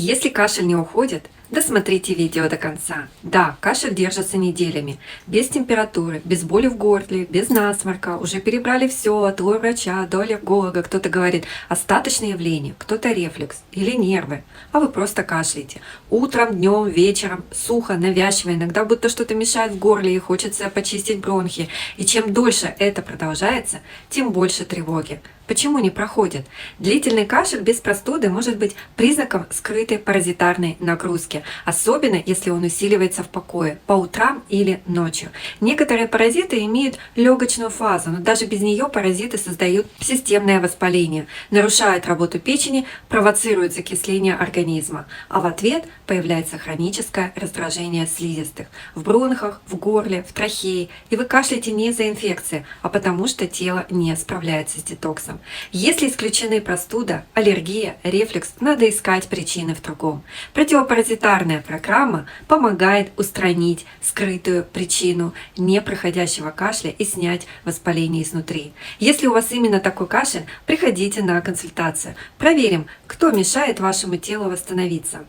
Если кашель не уходит, досмотрите видео до конца. Да, кашель держится неделями. Без температуры, без боли в горле, без насморка. Уже перебрали все, от врача до аллерголога. Кто-то говорит остаточное явление, кто-то рефлюкс или нервы. А вы просто кашляете. Утром, днем, вечером, сухо, навязчиво. Иногда будто что-то мешает в горле и хочется почистить бронхи. И чем дольше это продолжается, тем больше тревоги. Почему не проходит? Длительный кашель без простуды может быть признаком скрытой паразитарной нагрузки, особенно если он усиливается в покое, по утрам или ночью. Некоторые паразиты имеют легочную фазу, но даже без нее паразиты создают системное воспаление, нарушают работу печени, провоцируют закисление организма, а в ответ появляется хроническое раздражение слизистых в бронхах, в горле, в трахее, и вы кашляете не из-за инфекции, а потому что тело не справляется с детоксом. Если исключены простуда, аллергия, рефлюкс, надо искать причины в другом. Противопаразитарная программа помогает устранить скрытую причину непроходящего кашля и снять воспаление изнутри. Если у вас именно такой кашель, приходите на консультацию. Проверим, кто мешает вашему телу восстановиться.